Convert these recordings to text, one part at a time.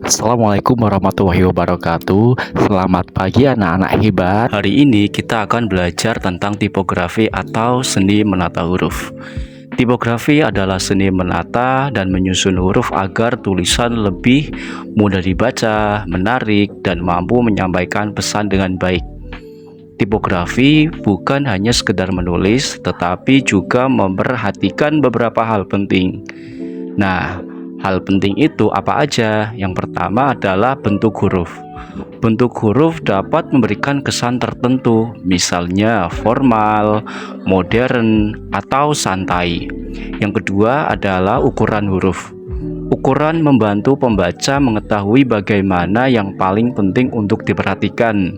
Assalamualaikum warahmatullahi wabarakatuh. Selamat pagi anak-anak hebat. Hari ini kita akan belajar tentang tipografi atau seni menata huruf. Tipografi adalah seni menata dan menyusun huruf agar tulisan lebih mudah dibaca, menarik, dan mampu menyampaikan pesan dengan baik. Tipografi bukan hanya sekedar menulis, tetapi juga memperhatikan beberapa hal penting. Nah, hal penting itu apa aja? Yang pertama adalah bentuk huruf. Bentuk huruf dapat memberikan kesan tertentu, misalnya formal, modern, atau santai. Yang kedua adalah ukuran huruf. Ukuran membantu pembaca mengetahui bagaimana yang paling penting untuk diperhatikan.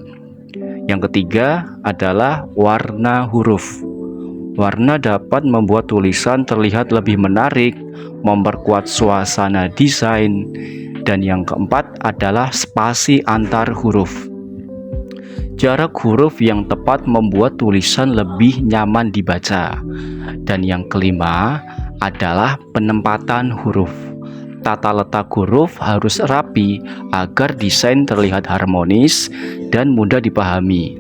Yang ketiga adalah warna huruf. Warna dapat membuat tulisan terlihat lebih menarik, memperkuat suasana desain, dan yang keempat adalah spasi antar huruf. Jarak huruf yang tepat membuat tulisan lebih nyaman dibaca. Dan yang kelima adalah penempatan huruf. Tata letak huruf harus rapi agar desain terlihat harmonis dan mudah dipahami.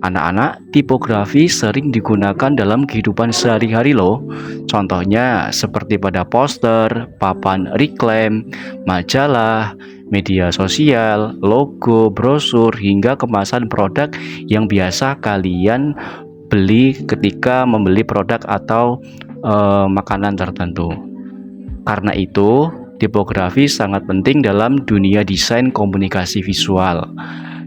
Anak-anak, tipografi sering digunakan dalam kehidupan sehari-hari loh. Contohnya seperti pada poster, papan reklam, majalah, media sosial, logo, brosur, hingga kemasan produk yang biasa kalian beli ketika membeli produk atau makanan tertentu. Karena itu, tipografi sangat penting dalam dunia desain komunikasi visual.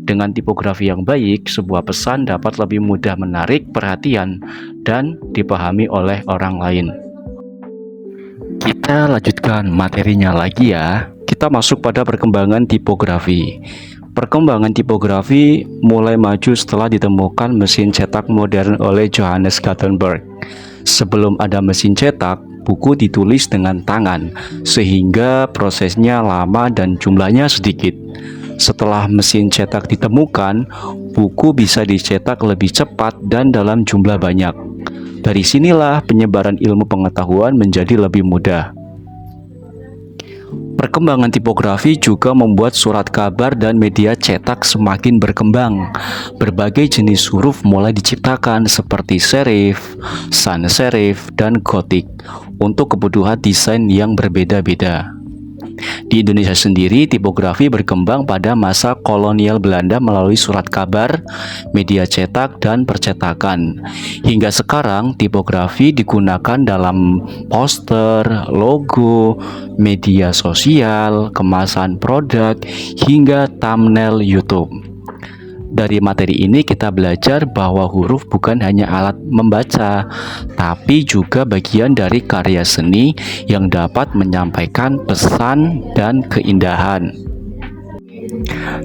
Dengan tipografi yang baik, sebuah pesan dapat lebih mudah menarik perhatian dan dipahami oleh orang lain. Kita lanjutkan materinya lagi ya. Kita masuk pada perkembangan tipografi. Perkembangan tipografi mulai maju setelah ditemukan mesin cetak modern oleh Johannes Gutenberg. Sebelum ada mesin cetak, buku ditulis dengan tangan, sehingga prosesnya lama dan jumlahnya sedikit. Setelah mesin cetak ditemukan, buku bisa dicetak lebih cepat dan dalam jumlah banyak. Dari sinilah penyebaran ilmu pengetahuan menjadi lebih mudah. Perkembangan tipografi juga membuat surat kabar dan media cetak semakin berkembang. Berbagai jenis huruf mulai diciptakan seperti serif, sans serif, dan gotik untuk kebutuhan desain yang berbeda-beda. Di Indonesia sendiri, tipografi berkembang pada masa kolonial Belanda melalui surat kabar, media cetak, dan percetakan. Hingga sekarang, tipografi digunakan dalam poster, logo, media sosial, kemasan produk, hingga thumbnail YouTube. Dari materi ini kita belajar bahwa huruf bukan hanya alat membaca, tapi juga bagian dari karya seni yang dapat menyampaikan pesan dan keindahan.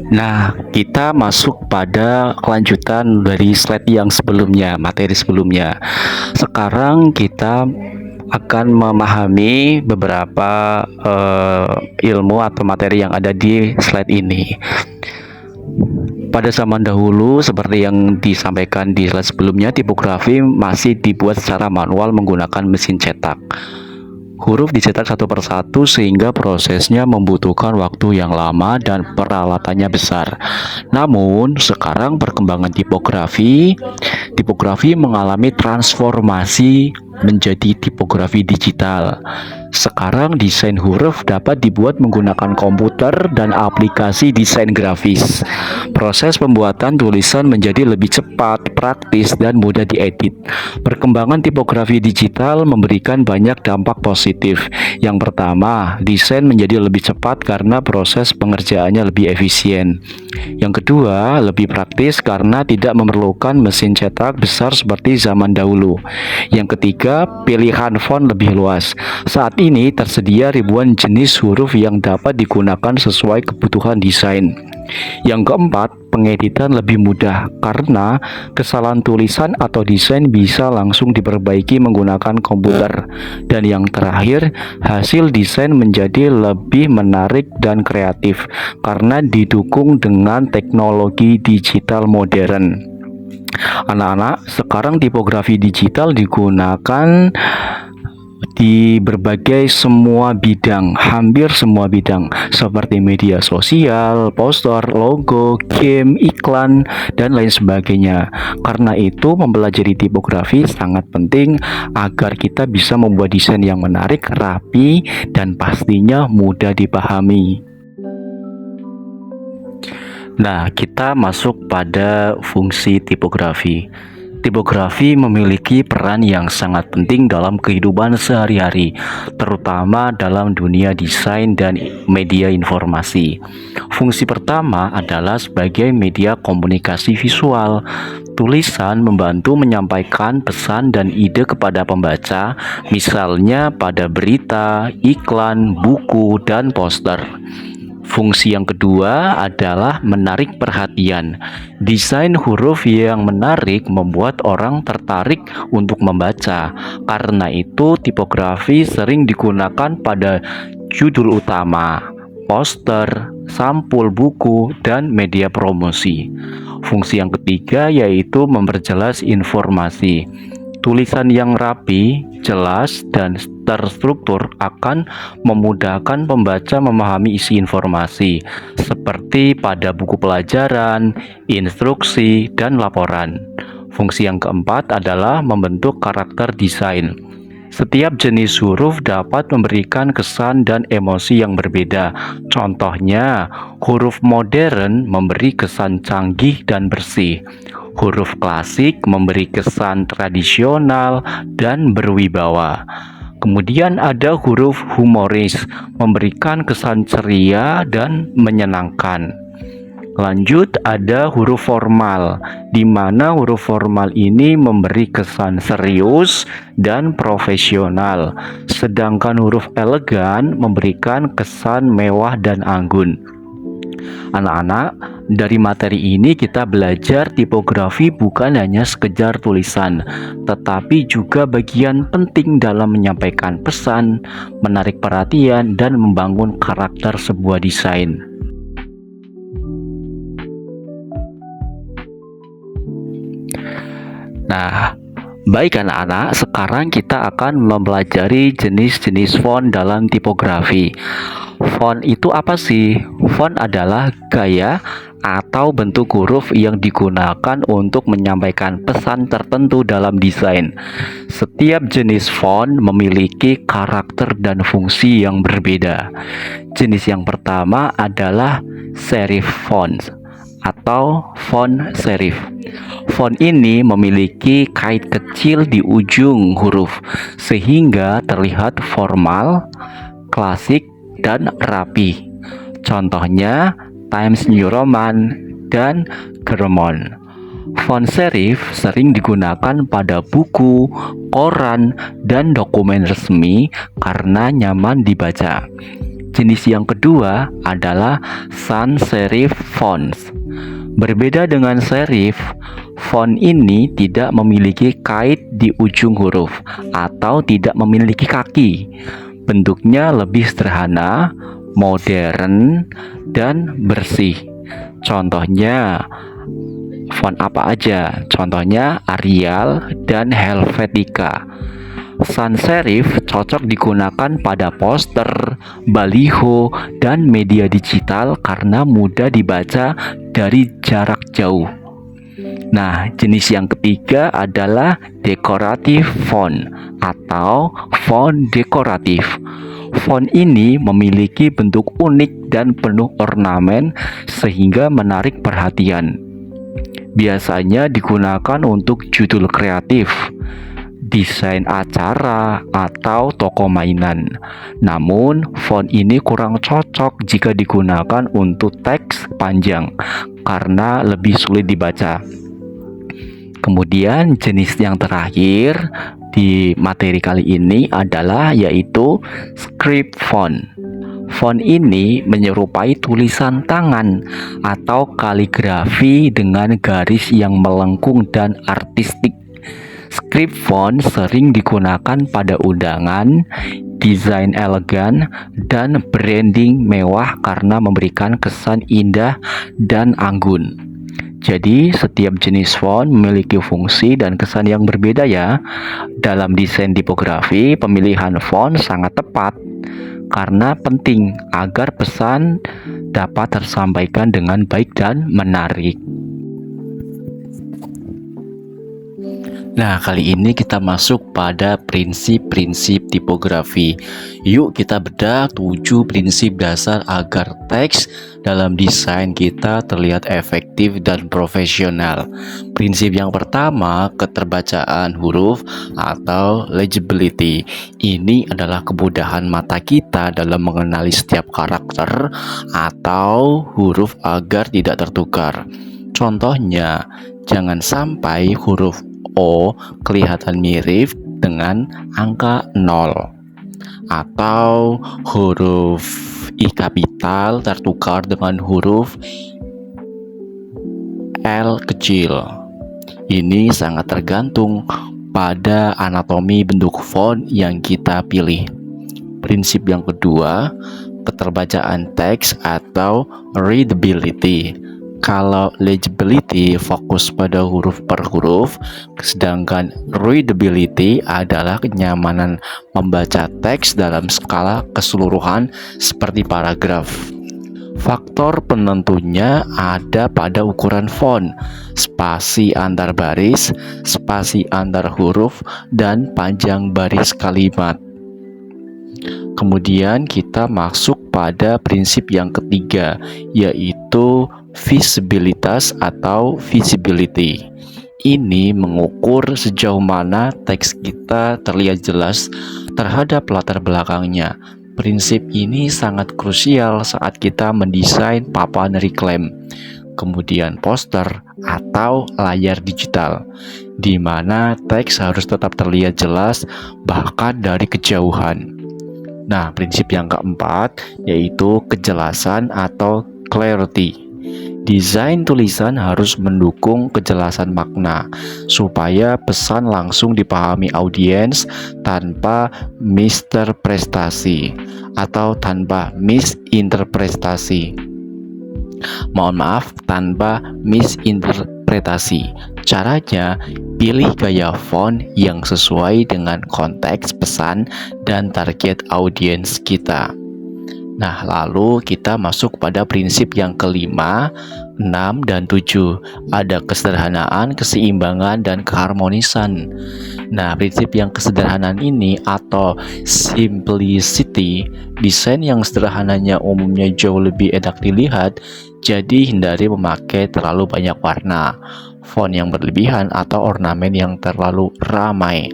Nah, kita masuk pada kelanjutan dari slide yang sebelumnya, materi sebelumnya. Sekarang kita akan memahami beberapa ilmu atau materi yang ada di slide ini. Pada zaman dahulu, seperti yang disampaikan di slide sebelumnya, tipografi masih dibuat secara manual menggunakan mesin cetak. Huruf dicetak satu persatu sehingga prosesnya membutuhkan waktu yang lama dan peralatannya besar. Namun, sekarang perkembangan tipografi mengalami transformasi menjadi tipografi digital. Sekarang desain huruf dapat dibuat menggunakan komputer dan aplikasi desain grafis. Proses pembuatan tulisan menjadi lebih cepat, praktis, dan mudah diedit. Perkembangan tipografi digital memberikan banyak dampak positif. Yang pertama, desain menjadi lebih cepat karena proses pengerjaannya lebih efisien. Yang kedua, lebih praktis karena tidak memerlukan mesin cetak besar seperti zaman dahulu. Yang ketiga, pilihan font lebih luas. Saat ini tersedia ribuan jenis huruf yang dapat digunakan sesuai kebutuhan desain. Yang keempat, pengeditan lebih mudah karena kesalahan tulisan atau desain bisa langsung diperbaiki menggunakan komputer. Dan yang terakhir, hasil desain menjadi lebih menarik dan kreatif karena didukung dengan teknologi digital modern. Anak-anak, sekarang tipografi digital digunakan di berbagai semua bidang, hampir semua bidang seperti media sosial, poster, logo, game, iklan, dan lain sebagainya. Karena itu, mempelajari tipografi sangat penting agar kita bisa membuat desain yang menarik, rapi, dan pastinya mudah dipahami. Nah, kita masuk pada fungsi tipografi. Tipografi memiliki peran yang sangat penting dalam kehidupan sehari-hari, terutama dalam dunia desain dan media informasi. Fungsi pertama adalah sebagai media komunikasi visual. Tulisan membantu menyampaikan pesan dan ide kepada pembaca, misalnya pada berita, iklan, buku, dan poster. Fungsi yang kedua adalah menarik perhatian. Desain huruf yang menarik membuat orang tertarik untuk membaca. Karena itu, tipografi sering digunakan pada judul utama, poster, sampul buku, dan media promosi. Fungsi yang ketiga yaitu memperjelas informasi. Tulisan yang rapi, jelas, dan terstruktur akan memudahkan pembaca memahami isi informasi, seperti pada buku pelajaran, instruksi, dan laporan. Fungsi yang keempat adalah membentuk karakter desain. Setiap jenis huruf dapat memberikan kesan dan emosi yang berbeda. Contohnya, huruf modern memberi kesan canggih dan bersih. Huruf klasik memberi kesan tradisional dan berwibawa. Kemudian ada huruf humoris, memberikan kesan ceria dan menyenangkan. Lanjut, ada huruf formal, di mana huruf formal ini memberi kesan serius dan profesional, sedangkan huruf elegan memberikan kesan mewah dan anggun. Anak-anak, dari materi ini kita belajar tipografi bukan hanya sekedar tulisan, tetapi juga bagian penting dalam menyampaikan pesan, menarik perhatian, dan membangun karakter sebuah desain. Nah, baik anak-anak, sekarang kita akan mempelajari jenis-jenis font dalam tipografi. Font itu apa sih? Font adalah gaya atau bentuk huruf yang digunakan untuk menyampaikan pesan tertentu dalam desain. Setiap jenis font memiliki karakter dan fungsi yang berbeda. Jenis yang pertama adalah serif font atau font serif. Font ini memiliki kait kecil di ujung huruf sehingga terlihat formal, klasik, dan rapi. Contohnya Times New Roman dan Garamond. Font serif sering digunakan pada buku, koran, dan dokumen resmi karena nyaman dibaca. Jenis yang kedua adalah sans serif fonts. Berbeda dengan serif, font ini tidak memiliki kait di ujung huruf atau tidak memiliki kaki. Bentuknya lebih sederhana, modern, dan bersih. Contohnya, font apa aja? Contohnya Arial dan Helvetica. Sans serif cocok digunakan pada poster, baliho, dan media digital karena mudah dibaca dari jarak jauh. Nah, jenis yang ketiga adalah decorative font atau font dekoratif. Font ini memiliki bentuk unik dan penuh ornamen sehingga menarik perhatian. Biasanya digunakan untuk judul kreatif, desain acara, atau toko mainan. Namun, font ini kurang cocok jika digunakan untuk teks panjang karena lebih sulit dibaca. Kemudian jenis yang terakhir di materi kali ini adalah yaitu script font. Font ini menyerupai tulisan tangan atau kaligrafi dengan garis yang melengkung dan artistik. Script font sering digunakan pada undangan, desain elegan, dan branding mewah karena memberikan kesan indah dan anggun. Jadi, setiap jenis font memiliki fungsi dan kesan yang berbeda ya. Dalam desain tipografi, pemilihan font sangat tepat karena penting agar pesan dapat tersampaikan dengan baik dan menarik. Nah, kali ini kita masuk pada prinsip-prinsip tipografi. Yuk kita bedah 7 prinsip dasar agar teks dalam desain kita terlihat efektif dan profesional. Prinsip yang pertama, keterbacaan huruf atau legibility. Ini adalah kemudahan mata kita dalam mengenali setiap karakter atau huruf agar tidak tertukar. Contohnya, jangan sampai huruf O kelihatan mirip dengan angka 0 atau huruf I kapital tertukar dengan huruf L kecil. Ini sangat tergantung pada anatomi bentuk font yang kita pilih. Prinsip yang kedua, keterbacaan teks atau readability. Kalau legibility fokus pada huruf per huruf, sedangkan readability adalah kenyamanan membaca teks dalam skala keseluruhan seperti paragraf. Faktor penentunya ada pada ukuran font, spasi antar baris, spasi antar huruf, dan panjang baris kalimat. Kemudian kita masuk pada prinsip yang ketiga, yaitu visibilitas atau visibility. Ini mengukur sejauh mana teks kita terlihat jelas terhadap latar belakangnya. Prinsip ini sangat krusial saat kita mendesain papan reklame, kemudian poster atau layar digital, di mana teks harus tetap terlihat jelas bahkan dari kejauhan. Nah, prinsip yang keempat yaitu kejelasan atau clarity. Desain tulisan harus mendukung kejelasan makna supaya pesan langsung dipahami audiens tanpa misinterpretasi atau tanpa misinterpretasi. Tanpa misinterpretasi. Caranya, pilih gaya font yang sesuai dengan konteks pesan dan target audiens kita. Nah, lalu kita masuk pada prinsip yang kelima, 6, dan 7. Ada kesederhanaan, keseimbangan, dan keharmonisan. Nah, prinsip yang kesederhanaan ini atau simplicity, desain yang sederhananya umumnya jauh lebih enak dilihat, jadi hindari memakai terlalu banyak warna, font yang berlebihan, atau ornamen yang terlalu ramai.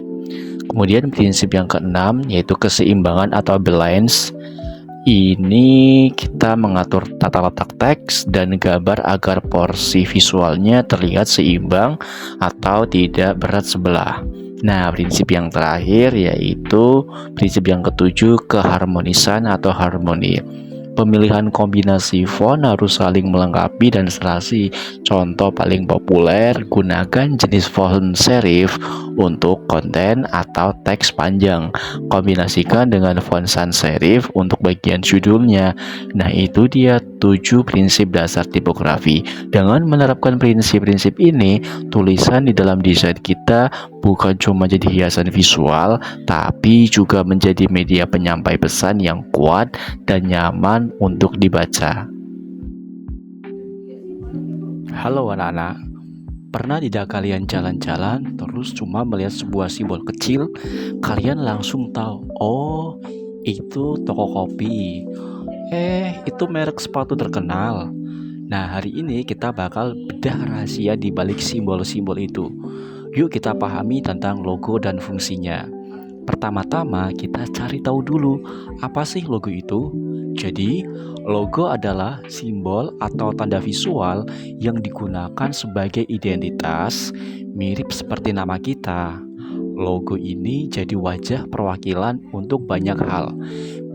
Kemudian prinsip yang keenam yaitu keseimbangan atau balance. Ini kita mengatur tata letak teks dan gambar agar porsi visualnya terlihat seimbang atau tidak berat sebelah. Nah, prinsip yang terakhir yaitu prinsip yang ketujuh, keharmonisan atau harmoni. Pemilihan kombinasi font harus saling melengkapi dan serasi. Contoh paling populer, gunakan jenis font serif untuk konten atau teks panjang. Kombinasikan dengan font sans serif untuk bagian judulnya. Nah, itu dia 7 prinsip dasar tipografi. Dengan menerapkan prinsip-prinsip ini, tulisan di dalam desain kita bukan cuma jadi hiasan visual, tapi juga menjadi media penyampai pesan yang kuat dan nyaman untuk dibaca. Halo anak-anak, pernah tidak kalian jalan-jalan terus cuma melihat sebuah simbol kecil, kalian langsung tahu, oh itu toko kopi, itu merek sepatu terkenal. Nah, hari ini kita bakal bedah rahasia di balik simbol-simbol itu. Yuk kita pahami tentang logo dan fungsinya. Pertama-tama kita cari tahu dulu apa sih logo itu. Jadi, logo adalah simbol atau tanda visual yang digunakan sebagai identitas, mirip seperti nama kita. Logo ini jadi wajah perwakilan untuk banyak hal.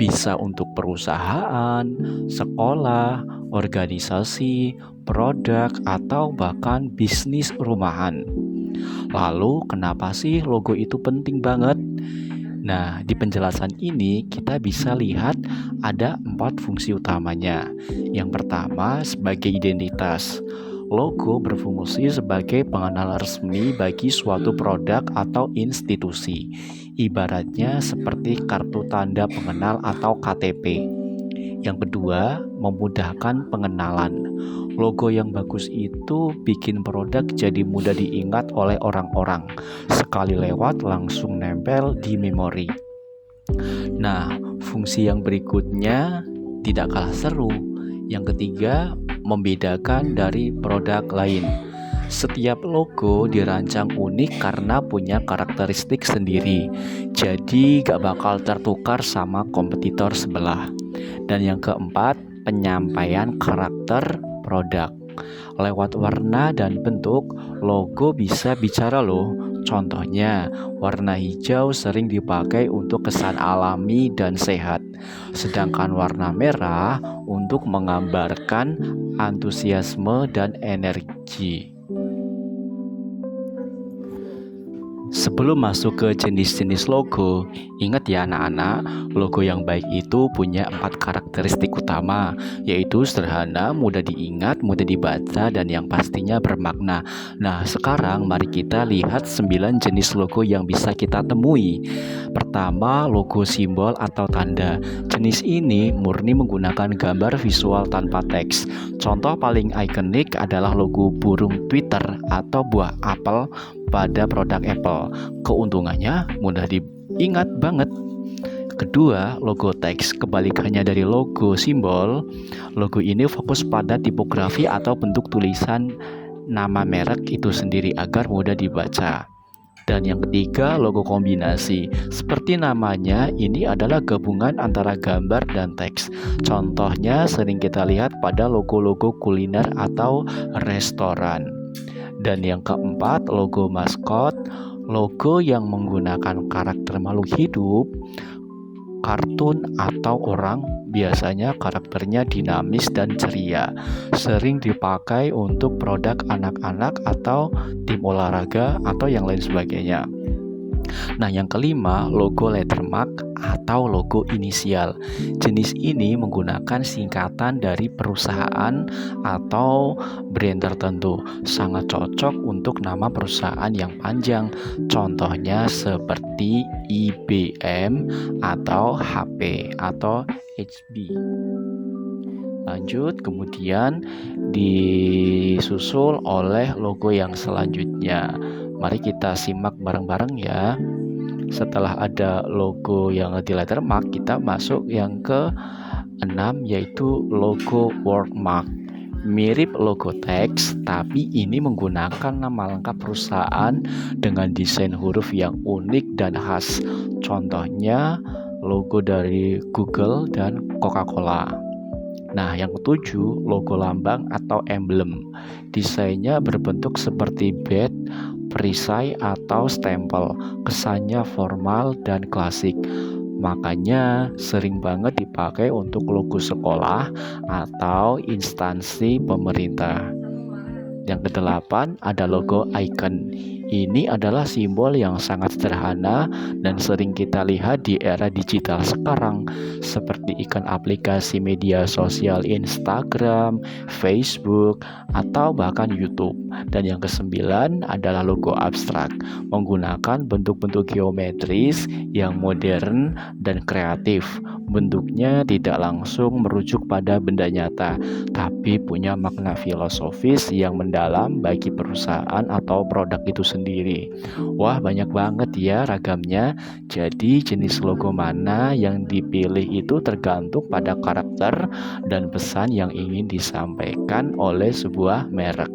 Bisa untuk perusahaan, sekolah, organisasi, produk, atau bahkan bisnis rumahan. Lalu, kenapa sih logo itu penting banget? Nah, di penjelasan ini kita bisa lihat ada 4 fungsi utamanya. Yang pertama, sebagai identitas. Logo berfungsi sebagai pengenal resmi bagi suatu produk atau institusi. Ibaratnya seperti kartu tanda pengenal atau KTP. Yang kedua, memudahkan pengenalan. Logo yang bagus itu bikin produk jadi mudah diingat oleh orang-orang. Sekali lewat langsung nempel di memori. Nah, fungsi yang berikutnya tidak kalah seru. Yang ketiga, membedakan dari produk lain. Setiap logo dirancang unik karena punya karakteristik sendiri. Jadi gak bakal tertukar sama kompetitor sebelah. Dan yang keempat, penyampaian karakter produk. Lewat warna dan bentuk, logo bisa bicara loh. Contohnya, warna hijau sering dipakai untuk kesan alami dan sehat, sedangkan warna merah untuk menggambarkan antusiasme dan energi. Sebelum masuk ke jenis-jenis logo, ingat ya anak-anak, logo yang baik itu punya 4 karakteristik utama, yaitu sederhana, mudah diingat, mudah dibaca, dan yang pastinya bermakna. Nah, sekarang mari kita lihat 9 jenis logo yang bisa kita temui. Pertama, logo simbol atau tanda. Jenis ini murni menggunakan gambar visual tanpa teks. Contoh paling ikonik adalah logo burung Twitter atau buah apel pada produk Apple. Keuntungannya mudah diingat banget. Kedua, logo teks. Kebalikannya dari logo simbol, logo ini fokus pada tipografi atau bentuk tulisan nama merek itu sendiri agar mudah dibaca. Dan yang ketiga, logo kombinasi. Seperti namanya, ini adalah gabungan antara gambar dan teks. Contohnya sering kita lihat pada logo-logo kuliner atau restoran. Dan yang keempat, logo maskot. Logo yang menggunakan karakter makhluk hidup, kartun atau orang, biasanya karakternya dinamis dan ceria. Sering dipakai untuk produk anak-anak atau tim olahraga atau yang lain sebagainya. Nah, yang kelima, logo lettermark atau logo inisial. Jenis ini menggunakan singkatan dari perusahaan atau brand tertentu. Sangat cocok untuk nama perusahaan yang panjang. Contohnya seperti IBM atau HP atau HP. Lanjut, kemudian disusul oleh logo yang selanjutnya. Mari kita simak bareng-bareng ya. Setelah ada logo yang di lettermark, kita masuk yang ke-6 yaitu logo wordmark. Mirip logo teks, tapi ini menggunakan nama lengkap perusahaan dengan desain huruf yang unik dan khas. Contohnya logo dari Google dan Coca-Cola. Nah, yang ketujuh, logo lambang atau emblem. Desainnya berbentuk seperti badge, perisai atau stempel. Kesannya formal dan klasik. Makanya sering banget dipakai untuk logo sekolah atau instansi pemerintah. Yang kedelapan ada logo icon. Ini adalah simbol yang sangat sederhana dan sering kita lihat di era digital sekarang, seperti ikon aplikasi media sosial Instagram, Facebook, atau bahkan YouTube. Dan yang kesembilan adalah logo abstrak, menggunakan bentuk-bentuk geometris yang modern dan kreatif. Bentuknya tidak langsung merujuk pada benda nyata, tapi punya makna filosofis yang mendalam bagi perusahaan atau produk itu sendiri. Wah, banyak banget ya ragamnya. Jadi jenis logo mana yang dipilih itu tergantung pada karakter dan pesan yang ingin disampaikan oleh sebuah merek.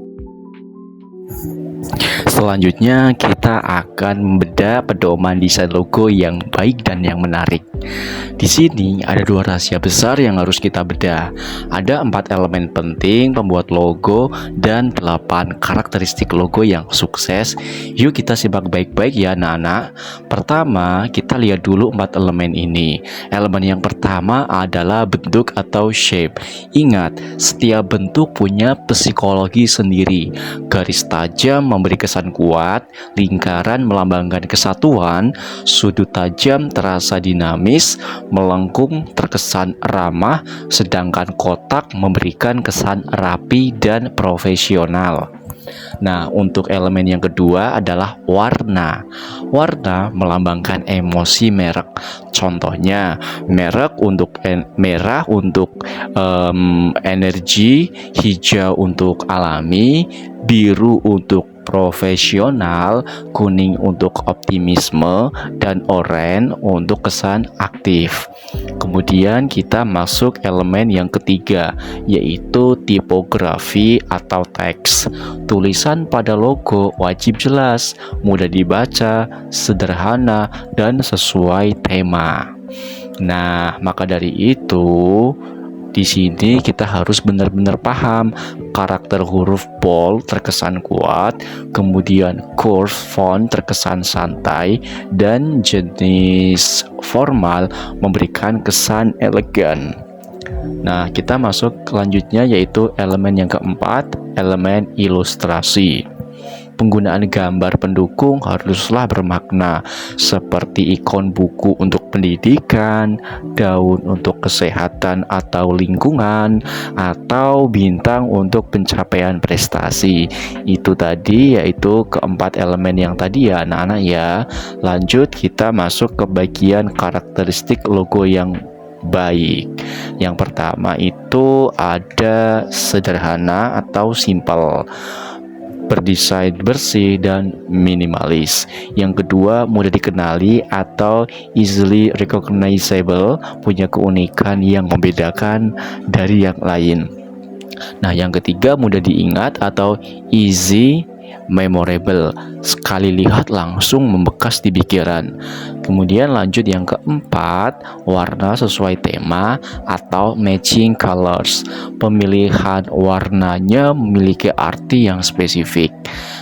Selanjutnya kita akan membedah pedoman desain logo yang baik dan yang menarik. Di sini ada 2 rahasia besar yang harus kita bedah. Ada 4 elemen penting pembuat logo dan 8 karakteristik logo yang sukses. Yuk kita simak baik-baik ya anak-anak. Pertama, kita lihat dulu 4 elemen ini. Elemen yang pertama adalah bentuk atau shape. Ingat, setiap bentuk punya psikologi sendiri. Garis tajam memberi kesan kuat, lingkaran melambangkan kesatuan, sudut tajam terasa dinamis, melengkung terkesan ramah, sedangkan kotak memberikan kesan rapi dan profesional. Nah, untuk elemen yang kedua adalah warna. Warna melambangkan emosi merek. Contohnya, merah untuk energi, hijau untuk alami, biru untuk profesional, kuning untuk optimisme, dan oranye untuk kesan aktif. Kemudian kita masuk elemen yang ketiga, yaitu tipografi atau teks. Tulisan pada logo wajib jelas, mudah dibaca, sederhana, dan sesuai tema. Nah, maka dari itu di sini kita harus benar-benar paham karakter huruf bold terkesan kuat, kemudian curve font terkesan santai, dan jenis formal memberikan kesan elegan. Nah, kita masuk selanjutnya yaitu elemen yang keempat, elemen ilustrasi. Penggunaan gambar pendukung haruslah bermakna, seperti ikon buku untuk pendidikan, daun untuk kesehatan atau lingkungan, atau bintang untuk pencapaian prestasi. Itu tadi yaitu keempat elemen yang tadi ya anak-anak ya. Lanjut kita masuk ke bagian karakteristik logo yang baik. Yang pertama itu ada sederhana atau simple, berdesain bersih dan minimalis. Yang kedua, mudah dikenali atau easily recognizable, punya keunikan yang membedakan dari yang lain. Nah, yang ketiga, mudah diingat atau easy memorable, sekali lihat langsung membekas di pikiran. Kemudian lanjut yang keempat, warna sesuai tema atau matching colors. Pemilihan warnanya memiliki arti yang spesifik.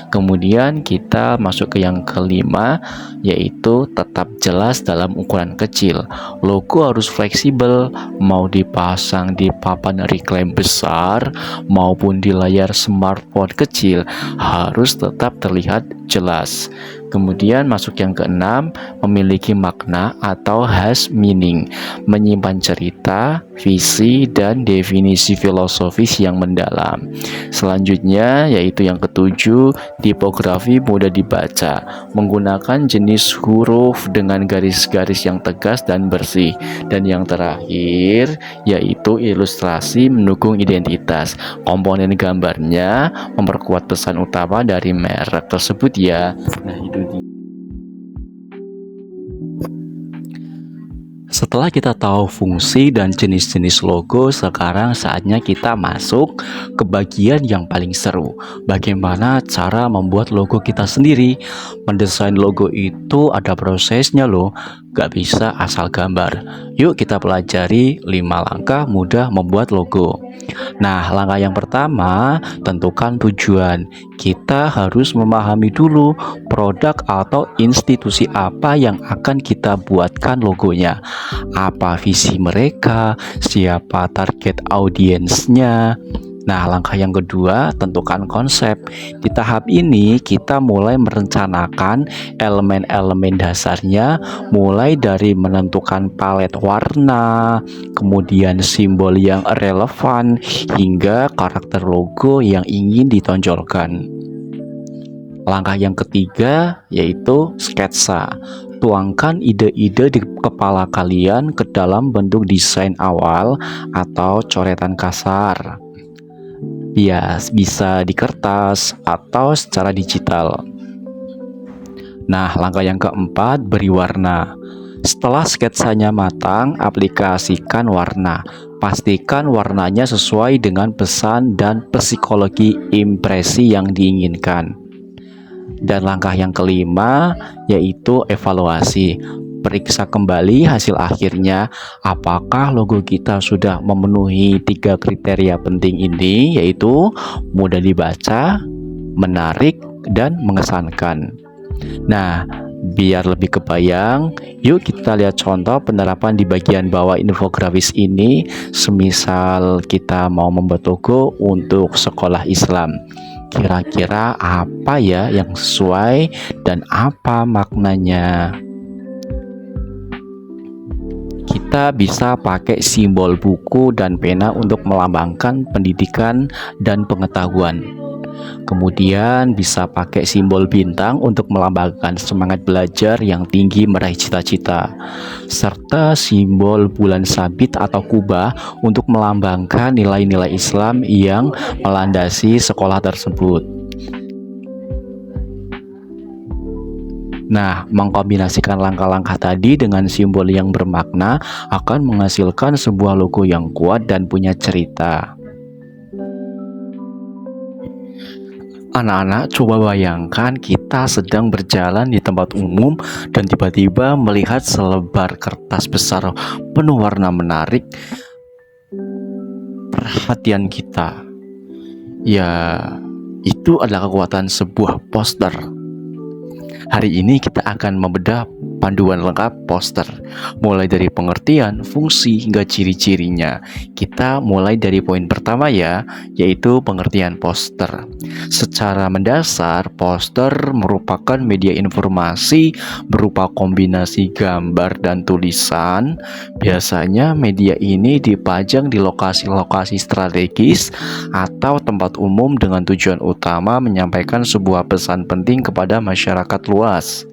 Kemudian kita masuk ke yang kelima, yaitu tetap jelas dalam ukuran kecil. Logo harus fleksibel, mau dipasang di papan reklaim besar maupun di layar smartphone kecil, harus tetap terlihat jelas. Kemudian masuk yang keenam, memiliki makna atau has meaning, menyimpan cerita, visi, dan definisi filosofis yang mendalam. Selanjutnya yaitu yang ketujuh, tipografi mudah dibaca, menggunakan jenis huruf dengan garis-garis yang tegas dan bersih. Dan yang terakhir yaitu ilustrasi mendukung identitas, komponen gambarnya memperkuat pesan utama dari merek tersebut ya. Nah, itu dia. Setelah kita tahu fungsi dan jenis-jenis logo, sekarang saatnya kita masuk ke bagian yang paling seru. Bagaimana cara membuat logo kita sendiri? Mendesain logo itu ada prosesnya loh, gak bisa asal gambar. Yuk kita pelajari 5 langkah mudah membuat logo. Nah, langkah yang pertama, tentukan tujuan. Kita harus memahami dulu produk atau institusi apa yang akan kita buatkan logonya. Apa visi mereka, siapa target audiensnya. Nah, langkah yang kedua, tentukan konsep. Di tahap ini, kita mulai merencanakan elemen-elemen dasarnya, mulai dari menentukan palet warna, kemudian simbol yang relevan, hingga karakter logo yang ingin ditonjolkan. Langkah yang ketiga, yaitu sketsa. Tuangkan ide-ide di kepala kalian ke dalam bentuk desain awal atau coretan kasar. Ya, bisa di kertas atau secara digital. Nah, langkah yang keempat, beri warna. Setelah sketsanya matang, aplikasikan warna. Pastikan warnanya sesuai dengan pesan dan psikologi impresi yang diinginkan. Dan langkah yang kelima, yaitu evaluasi. Periksa kembali hasil akhirnya, apakah logo kita sudah memenuhi 3 kriteria penting ini, yaitu mudah dibaca, menarik, dan mengesankan. Nah, biar lebih kebayang, yuk kita lihat contoh penerapan di bagian bawah infografis ini. Semisal kita mau membuat logo untuk sekolah Islam, kira-kira apa ya yang sesuai dan apa maknanya? Kita bisa pakai simbol buku dan pena untuk melambangkan pendidikan dan pengetahuan. Kemudian bisa pakai simbol bintang untuk melambangkan semangat belajar yang tinggi meraih cita-cita. Serta simbol bulan sabit atau kubah untuk melambangkan nilai-nilai Islam yang melandasi sekolah tersebut. Nah, mengkombinasikan langkah-langkah tadi dengan simbol yang bermakna akan menghasilkan sebuah logo yang kuat dan punya cerita. Anak-anak, coba bayangkan kita sedang berjalan di tempat umum dan tiba-tiba melihat selebar kertas besar penuh warna menarik perhatian kita. Ya, itu adalah kekuatan sebuah poster. Hari ini kita akan membedah panduan lengkap poster, mulai dari pengertian, fungsi, hingga ciri-cirinya. Kita mulai dari poin pertama ya, yaitu pengertian poster. Secara mendasar, poster merupakan media informasi berupa kombinasi gambar dan tulisan. Biasanya media ini dipajang di lokasi-lokasi strategis atau tempat umum dengan tujuan utama menyampaikan sebuah pesan penting kepada masyarakat luas.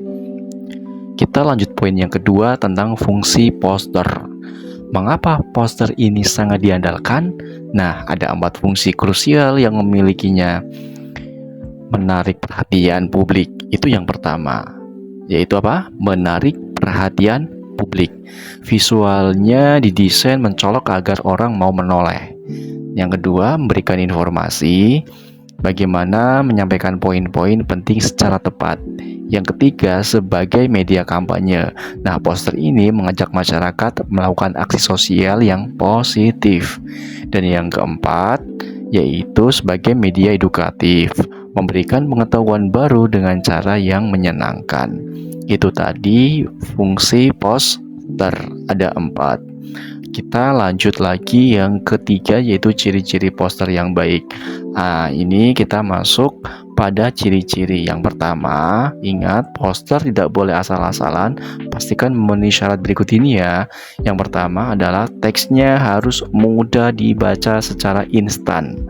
Kita lanjut poin yang kedua tentang fungsi poster. Mengapa poster ini sangat diandalkan? Nah, ada 4 fungsi krusial yang memilikinya. Menarik perhatian publik, itu yang pertama. Yaitu apa? Menarik perhatian publik. Visualnya didesain mencolok agar orang mau menoleh. Yang kedua, memberikan informasi. Bagaimana menyampaikan poin-poin penting secara tepat. Yang ketiga, sebagai media kampanye. Nah, poster ini mengajak masyarakat melakukan aksi sosial yang positif. Dan yang keempat, yaitu sebagai media edukatif, memberikan pengetahuan baru dengan cara yang menyenangkan. Itu tadi fungsi poster, ada 4. Kita lanjut lagi yang ketiga, yaitu ciri-ciri poster yang baik. Nah, ini kita masuk pada ciri-ciri. Yang pertama, ingat poster tidak boleh asal-asalan. Pastikan memenuhi syarat berikut ini ya. Yang pertama adalah teksnya harus mudah dibaca secara instan.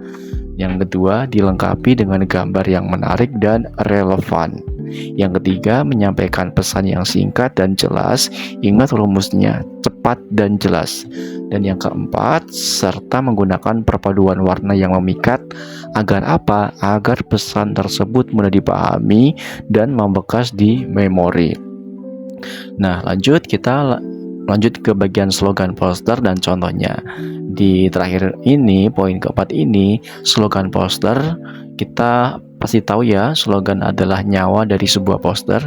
Yang kedua, dilengkapi dengan gambar yang menarik dan relevan. Yang ketiga, menyampaikan pesan yang singkat dan jelas. Ingat rumusnya, cepat dan jelas. Dan yang keempat, serta menggunakan perpaduan warna yang memikat. Agar apa? Agar pesan tersebut mudah dipahami dan membekas di memori. Nah, kita lanjut ke bagian slogan poster dan contohnya. Di terakhir ini, poin keempat ini, slogan poster, kita pasti tahu ya, slogan adalah nyawa dari sebuah poster,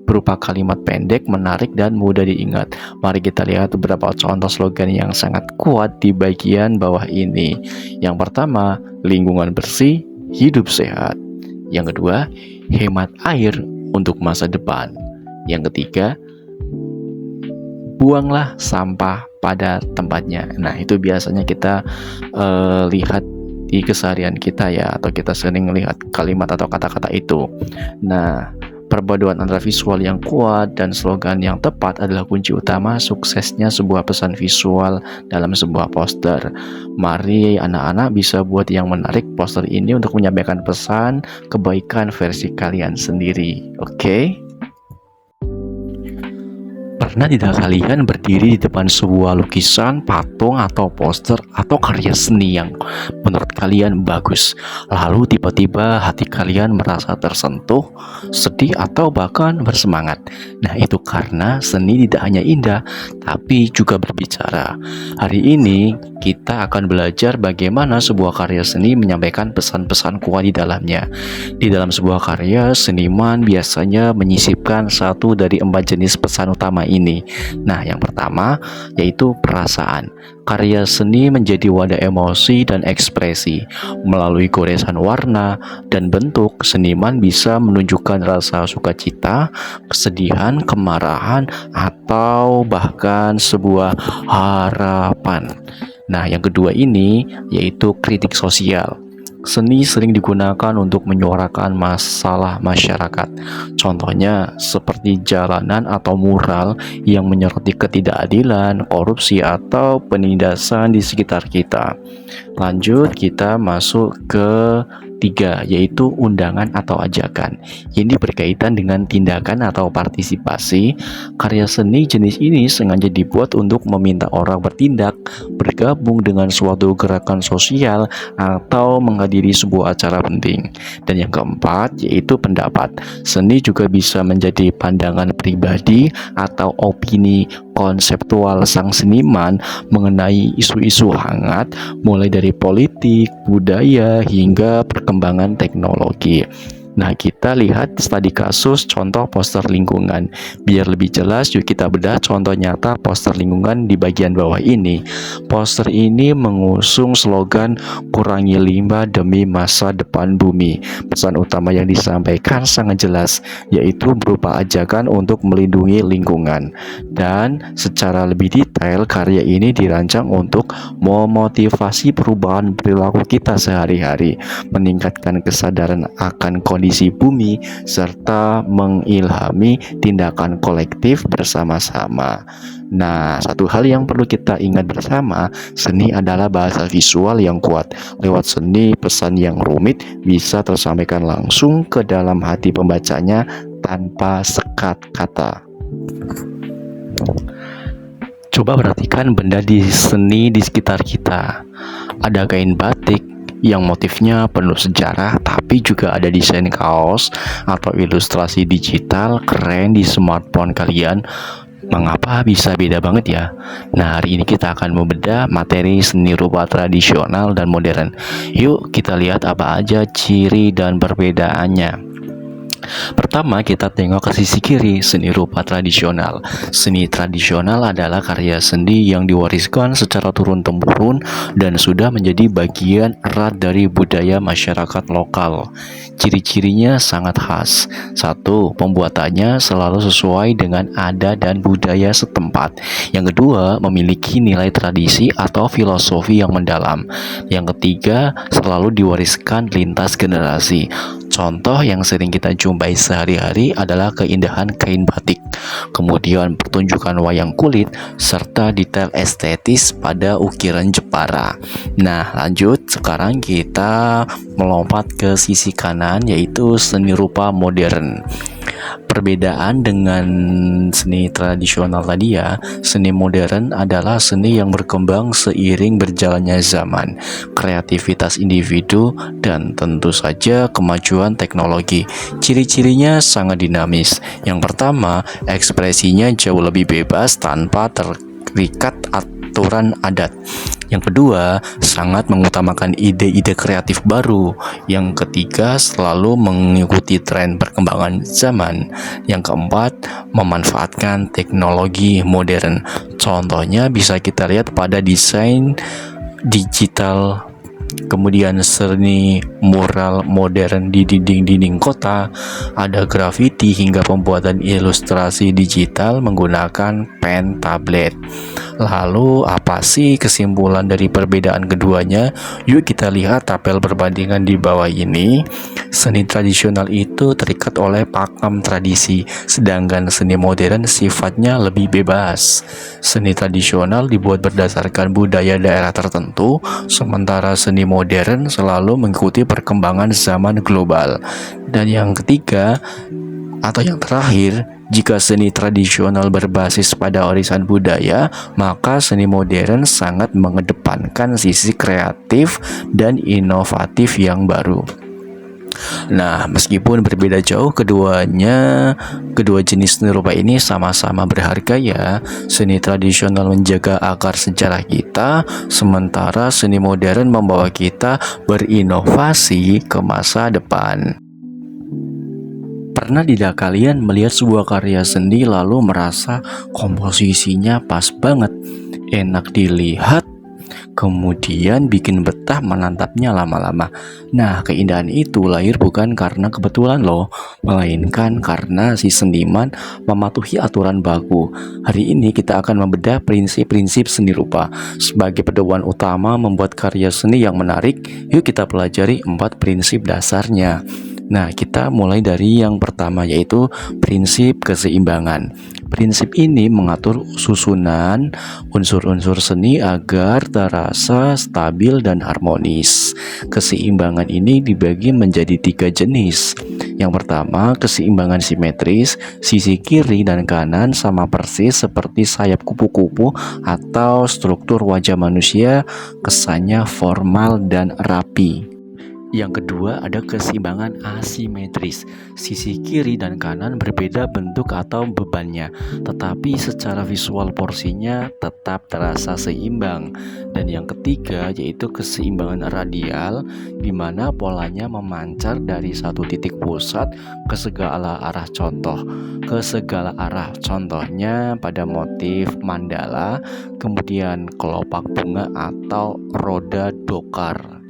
berupa kalimat pendek, menarik, dan mudah diingat. Mari kita lihat beberapa contoh slogan yang sangat kuat di bagian bawah ini. Yang pertama, lingkungan bersih, hidup sehat. Yang kedua, hemat air untuk masa depan. Yang ketiga, buanglah sampah pada tempatnya. Nah, itu biasanya kita lihat di keseharian kita ya, atau kita sering lihat kalimat atau kata-kata itu. Nah, perpaduan antara visual yang kuat dan slogan yang tepat adalah kunci utama suksesnya sebuah pesan visual dalam sebuah poster. Mari anak-anak bisa buat yang menarik poster ini untuk menyampaikan pesan kebaikan versi kalian sendiri. Oke? Pernah tidak kalian berdiri di depan sebuah lukisan, patung, atau poster, atau karya seni yang menurut kalian bagus, lalu tiba-tiba hati kalian merasa tersentuh, sedih, atau bahkan bersemangat? Nah, itu karena seni tidak hanya indah, tapi juga berbicara. Hari ini kita akan belajar bagaimana sebuah karya seni menyampaikan pesan-pesan kuat di dalamnya. Di dalam sebuah karya, seniman biasanya menyisipkan satu dari 4 jenis pesan utama ini. Nah, yang pertama yaitu perasaan. Karya seni menjadi wadah emosi dan ekspresi. Melalui goresan warna dan bentuk, seniman bisa menunjukkan rasa sukacita, kesedihan, kemarahan, atau bahkan sebuah harapan. Nah, yang kedua ini yaitu kritik sosial. Seni sering digunakan untuk menyuarakan masalah masyarakat. Contohnya seperti jalanan atau mural yang menyoroti ketidakadilan, korupsi, atau penindasan di sekitar kita. Lanjut, kita masuk ke tiga, yaitu undangan atau ajakan. Ini berkaitan dengan tindakan atau partisipasi. Karya seni jenis ini sengaja dibuat untuk meminta orang bertindak, bergabung dengan suatu gerakan sosial, atau menghadiri sebuah acara penting. Dan yang keempat, yaitu pendapat. Seni juga bisa menjadi pandangan pribadi atau opini konseptual sang seniman mengenai isu-isu hangat, mulai dari politik, budaya, hingga perkembangan teknologi. Nah, kita lihat studi kasus contoh poster lingkungan. Biar lebih jelas, yuk kita bedah contoh nyata poster lingkungan di bagian bawah ini. Poster ini mengusung slogan kurangi limbah demi masa depan bumi. Pesan utama yang disampaikan sangat jelas, yaitu berupa ajakan untuk melindungi lingkungan. Dan secara lebih detail, karya ini dirancang untuk memotivasi perubahan perilaku kita sehari-hari, meningkatkan kesadaran akan kondisi bumi, serta mengilhami tindakan kolektif bersama-sama. Nah, satu hal yang perlu kita ingat bersama, seni adalah bahasa visual yang kuat. Lewat seni, pesan yang rumit bisa tersampaikan langsung ke dalam hati pembacanya tanpa sekat kata. Coba perhatikan benda di seni di sekitar kita. Ada kain batik yang motifnya penuh sejarah, tapi juga ada desain kaos atau ilustrasi digital keren di smartphone kalian. Mengapa bisa beda banget ya? Nah, hari ini kita akan membedah materi seni rupa tradisional dan modern. Yuk kita lihat apa aja ciri dan perbedaannya. Pertama, kita tengok ke sisi kiri, seni rupa tradisional. Seni tradisional adalah karya seni yang diwariskan secara turun-temurun dan sudah menjadi bagian erat dari budaya masyarakat lokal. Ciri-cirinya sangat khas. Satu, pembuatannya selalu sesuai dengan adat dan budaya setempat. Yang kedua, memiliki nilai tradisi atau filosofi yang mendalam. Yang ketiga, selalu diwariskan lintas generasi. Contoh yang sering kita jumpai sehari-hari adalah keindahan kain batik, kemudian pertunjukan wayang kulit, serta detail estetis pada ukiran Jepara. Nah, lanjut, sekarang kita melompat ke sisi kanan, yaitu seni rupa modern. Perbedaan dengan seni tradisional tadi ya, seni modern adalah seni yang berkembang seiring berjalannya zaman, kreativitas individu, dan tentu saja kemajuan teknologi. Ciri-cirinya sangat dinamis. Yang pertama, ekspresinya jauh lebih bebas tanpa terikat aturan adat. Yang kedua, sangat mengutamakan ide-ide kreatif baru. Yang ketiga, selalu mengikuti tren perkembangan zaman. Yang keempat, memanfaatkan teknologi modern. Contohnya bisa kita lihat pada desain digital, kemudian seni mural modern di dinding-dinding kota, ada grafiti hingga pembuatan ilustrasi digital menggunakan pen tablet. Lalu apa sih kesimpulan dari perbedaan keduanya? Yuk kita lihat tabel perbandingan di bawah ini. Seni tradisional itu terikat oleh pakem tradisi, sedangkan seni modern sifatnya lebih bebas. Seni tradisional dibuat berdasarkan budaya daerah tertentu, sementara seni modern selalu mengikuti perkembangan zaman global. Dan yang ketiga atau yang terakhir, jika seni tradisional berbasis pada warisan budaya, maka seni modern sangat mengedepankan sisi kreatif dan inovatif yang baru. Nah, meskipun berbeda jauh kedua jenis seni rupa ini sama-sama berharga ya. Seni tradisional menjaga akar sejarah kita, sementara seni modern membawa kita berinovasi ke masa depan. Pernah tidak kalian melihat sebuah karya seni lalu merasa komposisinya pas banget, enak dilihat, kemudian bikin betah menatapnya lama-lama. Nah, keindahan itu lahir bukan karena kebetulan loh, melainkan karena si seniman mematuhi aturan baku. Hari ini kita akan membedah prinsip-prinsip seni rupa. Sebagai pedoman utama membuat karya seni yang menarik, yuk kita pelajari 4 prinsip dasarnya. Nah, kita mulai dari yang pertama, yaitu prinsip keseimbangan. Prinsip ini mengatur susunan unsur-unsur seni agar terasa stabil dan harmonis. Keseimbangan ini dibagi menjadi 3 jenis. Yang pertama, keseimbangan simetris, sisi kiri dan kanan sama persis seperti sayap kupu-kupu atau struktur wajah manusia, kesannya formal dan rapi. Yang kedua, ada keseimbangan asimetris. Sisi kiri dan kanan berbeda bentuk atau bebannya, tetapi secara visual porsinya tetap terasa seimbang. Dan yang ketiga, yaitu keseimbangan radial, di mana polanya memancar dari satu titik pusat ke segala arah contohnya pada motif mandala, kemudian kelopak bunga atau roda dokar.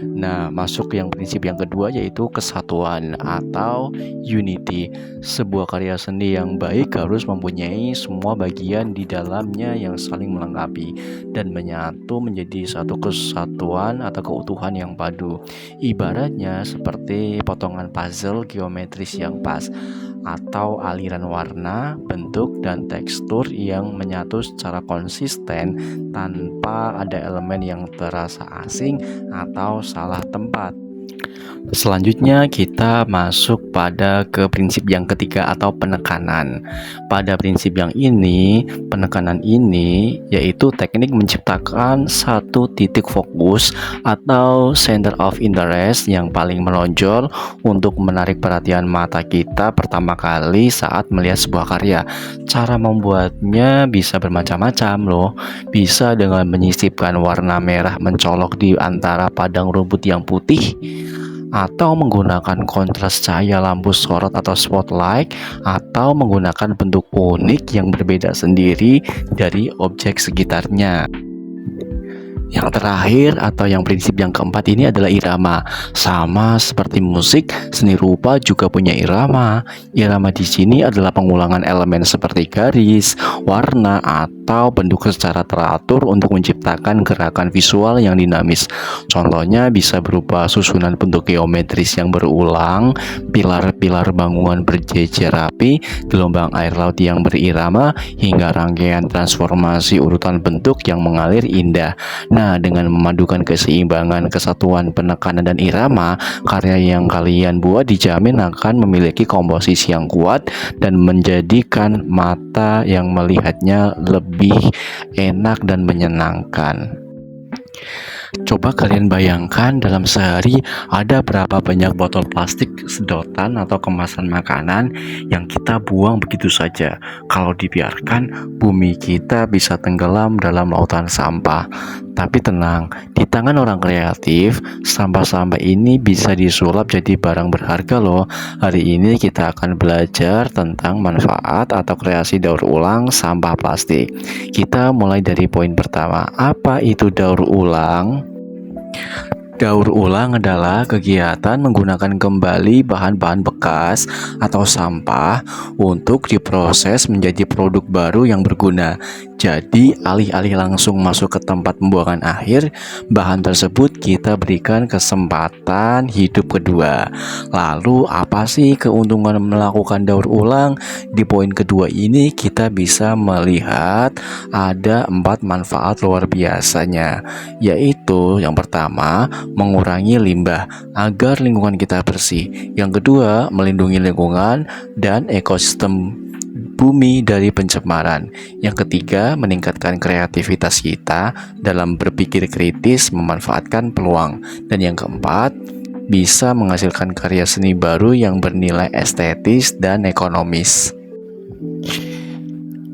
Nah, masuk yang prinsip yang kedua, yaitu kesatuan atau unity. Sebuah karya seni yang baik harus mempunyai semua bagian di dalamnya yang saling melengkapi dan menyatu menjadi satu kesatuan atau keutuhan yang padu. Ibaratnya seperti potongan puzzle geometris yang pas, atau aliran warna, bentuk, dan tekstur yang menyatu secara konsisten tanpa ada elemen yang terasa asing atau salah tempat. Selanjutnya kita masuk pada ke prinsip yang ketiga atau penekanan. Pada prinsip yang ini, penekanan ini yaitu teknik menciptakan satu titik fokus atau center of interest yang paling menonjol untuk menarik perhatian mata kita pertama kali saat melihat sebuah karya. Cara membuatnya bisa bermacam-macam loh. Bisa dengan menyisipkan warna merah mencolok di antara padang rumput yang putih, atau menggunakan kontras cahaya lampu sorot atau spotlight, atau menggunakan bentuk unik yang berbeda sendiri dari objek sekitarnya. Yang terakhir atau yang prinsip yang keempat ini adalah irama. Sama seperti musik, seni rupa juga punya irama. Irama di sini adalah pengulangan elemen seperti garis, warna, atau bentuk secara teratur untuk menciptakan gerakan visual yang dinamis. Contohnya bisa berupa susunan bentuk geometris yang berulang, pilar-pilar bangunan berjejer rapi, gelombang air laut yang berirama, hingga rangkaian transformasi urutan bentuk yang mengalir indah. Nah, dengan memadukan keseimbangan, kesatuan, penekanan, dan irama, karya yang kalian buat dijamin akan memiliki komposisi yang kuat dan menjadikan mata yang melihatnya lebih enak dan menyenangkan. Coba kalian bayangkan dalam sehari ada berapa banyak botol plastik, sedotan, atau kemasan makanan yang kita buang begitu saja. Kalau dibiarkan, bumi kita bisa tenggelam dalam lautan sampah. Tapi tenang, di tangan orang kreatif, sampah-sampah ini bisa disulap jadi barang berharga loh. Hari ini kita akan belajar tentang manfaat atau kreasi daur ulang sampah plastik. Kita mulai dari poin pertama. Apa itu daur ulang? Daur ulang adalah kegiatan menggunakan kembali bahan-bahan bekas atau sampah untuk diproses menjadi produk baru yang berguna. Jadi, alih-alih langsung masuk ke tempat pembuangan akhir, bahan tersebut kita berikan kesempatan hidup kedua. Lalu, apa sih keuntungan melakukan daur ulang? Di poin kedua ini kita bisa melihat ada 4 manfaat luar biasanya, yaitu yang pertama, mengurangi limbah agar lingkungan kita bersih. Yang kedua, melindungi lingkungan dan ekosistem bumi dari pencemaran. Yang ketiga, meningkatkan kreativitas kita dalam berpikir kritis memanfaatkan peluang. Dan yang keempat, bisa menghasilkan karya seni baru yang bernilai estetis dan ekonomis.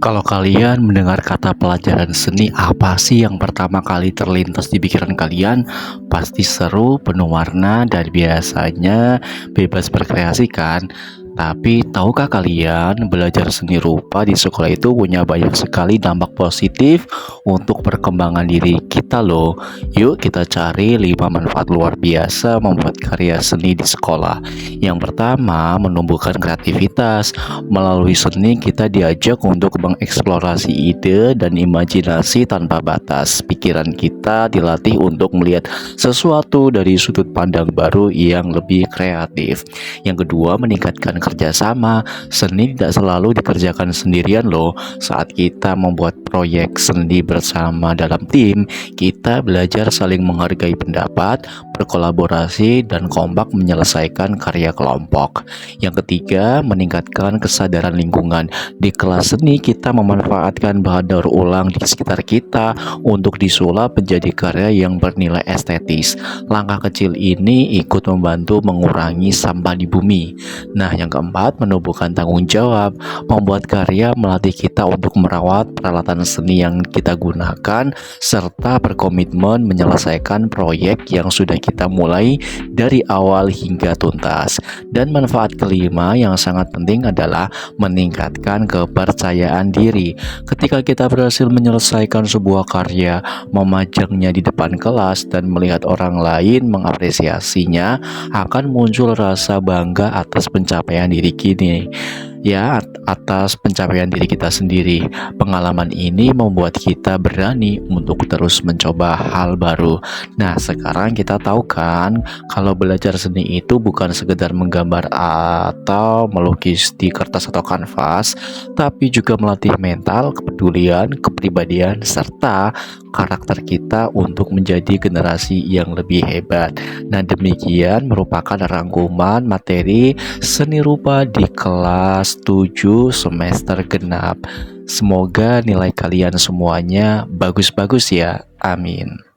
Kalau kalian mendengar kata pelajaran seni, apa sih yang pertama kali terlintas di pikiran kalian? Pasti seru, penuh warna, dan biasanya bebas berkreasi kan? Tapi tahukah kalian, belajar seni rupa di sekolah itu punya banyak sekali dampak positif untuk perkembangan diri kita loh. Yuk kita cari 5 manfaat luar biasa membuat karya seni di sekolah. Yang pertama, menumbuhkan kreativitas. Melalui seni kita diajak untuk mengeksplorasi ide dan imajinasi tanpa batas. Pikiran kita dilatih untuk melihat sesuatu dari sudut pandang baru yang lebih kreatif. Yang kedua, meningkatkan kerjasama. Seni tidak selalu dikerjakan sendirian loh. Saat kita membuat proyek seni bersama dalam tim, kita belajar saling menghargai pendapat, berkolaborasi, dan kompak menyelesaikan karya kelompok. Yang ketiga, meningkatkan kesadaran lingkungan. Di kelas seni, kita memanfaatkan bahan daur ulang di sekitar kita untuk disulap menjadi karya yang bernilai estetis. Langkah kecil ini ikut membantu mengurangi sampah di bumi. Nah, yang keempat, menumbuhkan tanggung jawab. Membuat karya melatih kita untuk merawat peralatan seni yang kita gunakan, serta berkomitmen menyelesaikan proyek yang sudah kita mulai dari awal hingga tuntas. Dan manfaat kelima yang sangat penting adalah meningkatkan kepercayaan diri. Ketika kita berhasil menyelesaikan sebuah karya, memajangnya di depan kelas, dan melihat orang lain mengapresiasinya, akan muncul rasa bangga atas pencapaian diri kini. Ya, atas pencapaian diri kita sendiri. Pengalaman ini membuat kita berani untuk terus mencoba hal baru. Nah, sekarang kita tahu kan kalau belajar seni itu bukan sekedar menggambar atau melukis di kertas atau kanvas, tapi juga melatih mental, kepedulian, kepribadian, serta karakter kita untuk menjadi generasi yang lebih hebat. Nah, demikian merupakan rangkuman materi seni rupa di kelas 7 semester genap. Semoga nilai kalian semuanya bagus-bagus ya. Amin.